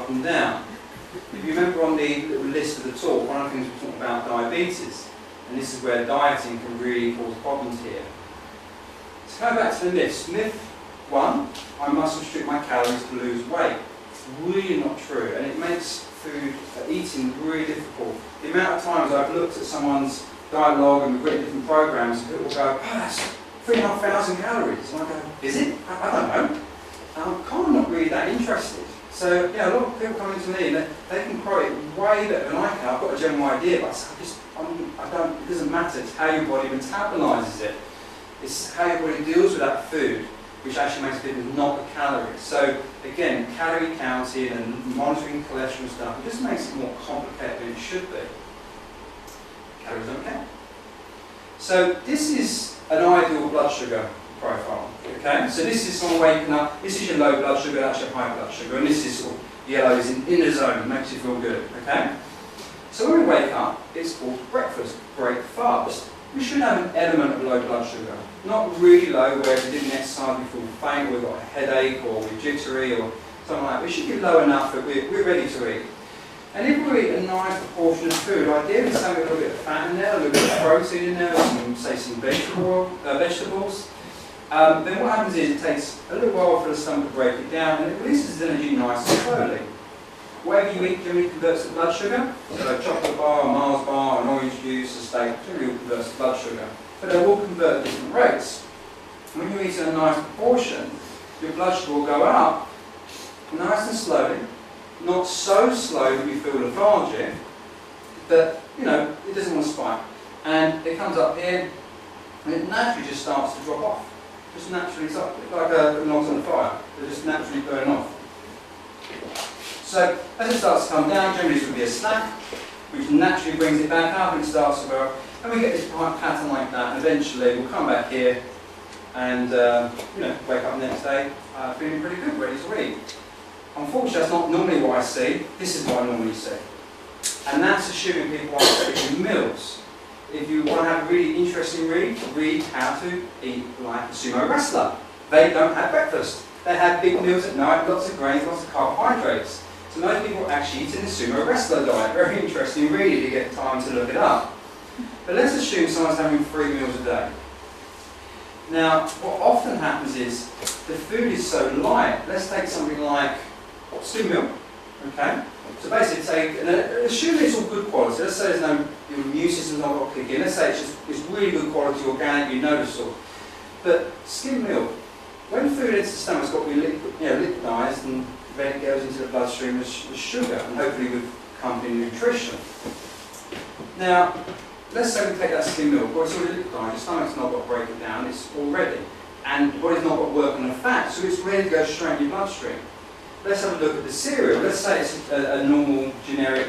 up and down. If you remember on the little list of the talk, one of the things we talked about diabetes, and this is where dieting can really cause problems here. So go back to the list. Myth 1, I must restrict my calories to lose weight. It's really not true, and it makes food eating really difficult. The amount of times I've looked at someone's diet log and we've written different programs, and people go, oh, that's 3,500 calories. And I go, is it? I don't know. I'm kind of not really that interested. So, yeah, a lot of people come into me and they can quote it way better than I can. I've got a general idea, but it doesn't matter. It's how your body metabolises it. It's how your body deals with that food, which actually makes a difference, not the calories. So, again, calorie counting and monitoring cholesterol stuff, it just makes it more complicated than it should be. Calories don't count. So, this is an ideal blood sugar profile. Okay, so this is someone waking up, this is your low blood sugar, that's your high blood sugar, and this is sort of yellow, is in the zone, makes you feel good. Okay, so when we wake up, it's called breakfast, break fast. We should have an element of low blood sugar, not really low where if we didn't exercise we feel faint, or we've got a headache, or we're jittery, or something like that. We should be low enough that we're ready to eat. And if we eat a nice proportion of food, ideally something with a little bit of fat in there, a little bit of protein in there, some vegetables. Then what happens is it takes a little while for the stomach to break it down, and it releases energy nice and slowly. Whatever you eat generally converts to blood sugar. So a chocolate bar, a Mars bar, an orange juice, a steak, generally all converts to blood sugar. But they will convert at different rates. When you eat in a nice proportion, your blood sugar will go up nice and slowly, not so slow that you feel lethargic, but it doesn't want to spike. And it comes up here, and it naturally just starts to drop off. Just naturally, it's like logs on a fire. They just naturally burn off. So as it starts to come down, generally this would be a snack, which naturally brings it back up and it starts to go up. And we get this pattern like that, and eventually we'll come back here and wake up the next day feeling pretty good, ready to eat. Unfortunately, that's not normally what I see. This is what I normally see. And that's assuming people aren't taking meals. If you want to have a really interesting read how to eat like a sumo wrestler. They don't have breakfast. They have big meals at night, lots of grains, lots of carbohydrates. So most people actually eat in the sumo wrestler diet. Very interesting read if you get time to look it up. But let's assume someone's having 3 meals a day. Now, what often happens is the food is so light. Let's take something like skim milk. Okay? So basically assume it's all good quality. Let's say there's no, your immune system's not got to kick in. Let's say it's really good quality, organic, you know the sort. But skim milk, when food enters the stomach, it's got to be liquidised and then it goes into the bloodstream with sugar and hopefully with accompanying nutrition. Now, let's say we take that skim milk, well, it's already liquidised, your stomach's not got to break it down, it's already. And the body's not got to work on the fat, so it's ready to go straight in your bloodstream. Let's have a look at the cereal. Let's say it's a normal, generic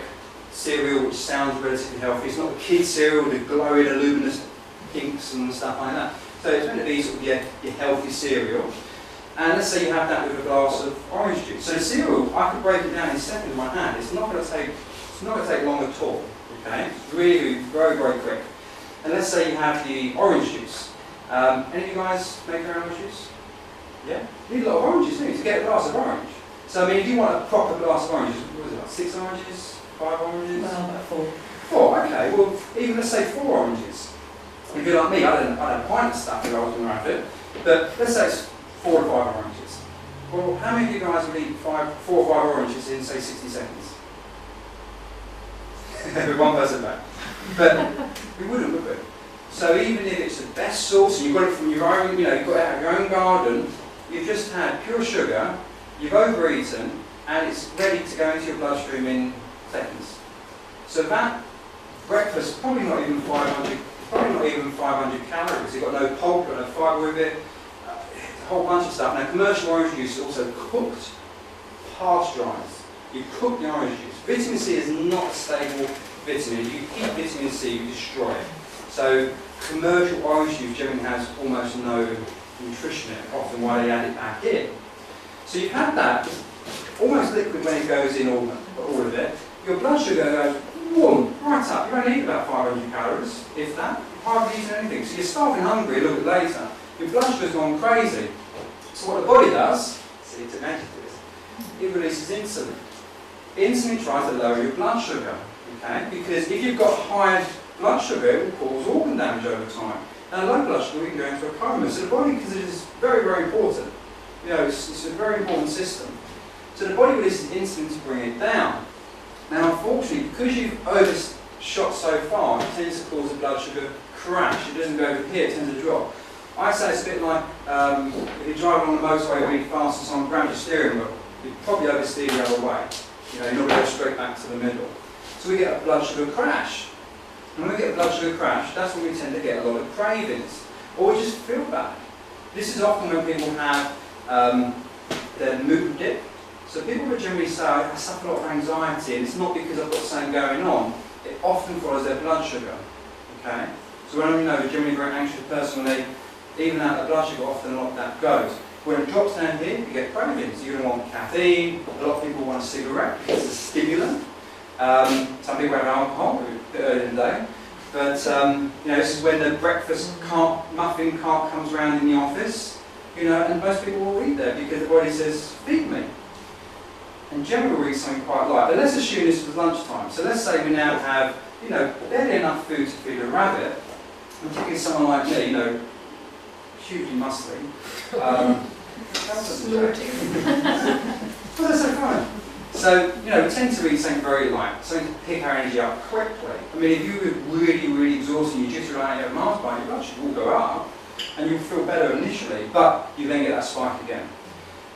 cereal which sounds relatively healthy. It's not a kid cereal with the glowing, luminous pinks and stuff like that. So it's meant to be sort of your healthy cereal. And let's say you have that with a glass of orange juice. So the cereal, I could break it down in seconds with my hand. It's not going to take long at all. Okay? It's really very, very quick. And let's say you have the orange juice. Any of you guys make your own orange juice? Yeah? You need a lot of oranges, don't you, to get a glass of orange. So, I mean, if you want a proper glass of oranges, what is it, like 6 oranges, 5 oranges? Well, about 4. 4, okay. Well, even let's say 4 oranges. If you're like me, I don't have a pint of stuff if I was around it. But let's say it's 4 to 5 oranges. Well, how many of you guys would eat 4 or 5 oranges in, say, 60 seconds? With one person back. But we wouldn't, would we? So even if it's the best source, and you've got it from your own, you've got it out of your own garden, you've just had pure sugar, you've overeaten, and it's ready to go into your bloodstream in seconds. So that breakfast, probably not even 500 calories. You've got no pulp, got no fibre with it, a whole bunch of stuff. Now, commercial orange juice is also cooked, pasteurised. You cook the orange juice. Vitamin C is not a stable vitamin. If you eat vitamin C, you destroy it. So commercial orange juice generally has almost no nutrition in it, often why they add it back in. So you've had that, almost liquid when it goes in, all of it. Your blood sugar goes, boom, right up. You only eat about 500 calories, if that. You hardly eat anything. So you're starving hungry a little bit later. Your blood sugar's gone crazy. So what the body does, see, it's a magic to this, it releases insulin. insulin tries to lower your blood sugar, okay? Because if you've got high blood sugar, it will cause organ damage over time. Now, low blood sugar, we can go into a coma. So the body considers this very, very important. You know, it's a very important system. So the body releases insulin to bring it down. Now, unfortunately, because you've overshot so far, it tends to cause the blood sugar crash. It doesn't go over here, it tends to drop. I say it's a bit like if you drive along the motorway really fast and someone grabs your steering wheel, you'd probably oversteer the other way. You know, you're not going to go straight back to the middle. So we get a blood sugar crash. And when we get a blood sugar crash, that's when we tend to get a lot of cravings. Or we just feel bad. This is often when people have their mood dip. So people would generally say, I suffer a lot of anxiety, and it's not because I've got something going on. It often follows their blood sugar. Okay? So when you know they're generally a very anxious person, when they even out their blood sugar, often a lot of that goes. When it drops down here, you get cravings. You're going to want caffeine. A lot of people want a cigarette because it's a stimulant. Some people have alcohol, a bit early in the day. But you know, this is when the breakfast muffin cart comes around in the office. You know, and most people will eat there because the body says, feed me. And generally we'll eat something quite light. But let's assume this was lunchtime. So let's say we now have, you know, barely enough food to feed a rabbit. And particularly someone like me, you know, hugely muscly. Well, that's so fine. So, you know, we tend to eat something very light, something to pick our energy up quickly. I mean, if you were really, really exhausted and you just rely on 8 miles by your blood sugar will go up, and you'll feel better initially, but you then get that spike again.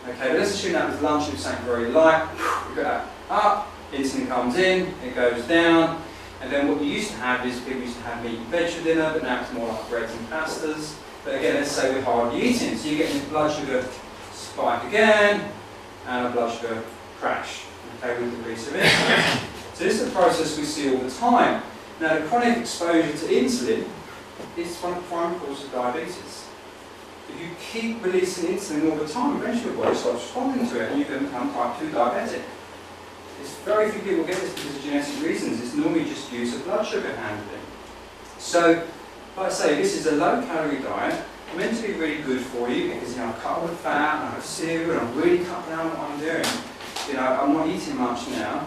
Okay, but let's assume that was lunch, it was something very light, we got that up, insulin comes in, it goes down, and then what you used to have is people used to have meat and veg for dinner, but now it's more like breads and pastas. But again, let's say we're hardly eating, so you get this blood sugar spike again, and a blood sugar crash, okay, with the release of insulin. So this is a process we see all the time. Now, the chronic exposure to insulin is one of the primary causes of diabetes. If you keep releasing insulin all the time, eventually your body starts responding to it, and you can become type 2 diabetic. It's very few people get this because of genetic reasons. It's normally just due to blood sugar handling. So, like I say, this is a low-calorie diet, meant to be really good for you because, you know, I cut all the fat, and I have cereal, and I'm really cutting down what I'm doing. You know, I'm not eating much now,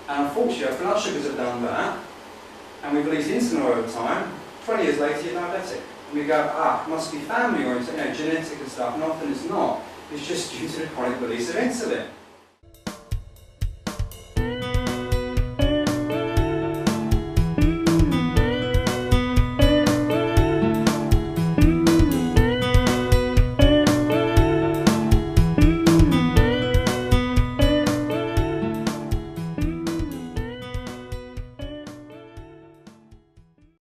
and unfortunately our blood sugars have done that, and we've released insulin over time. 20 years later you're diabetic. And we go, it must be family or, you know, genetic and stuff, and often it's not. It's just due to the chronic release of insulin.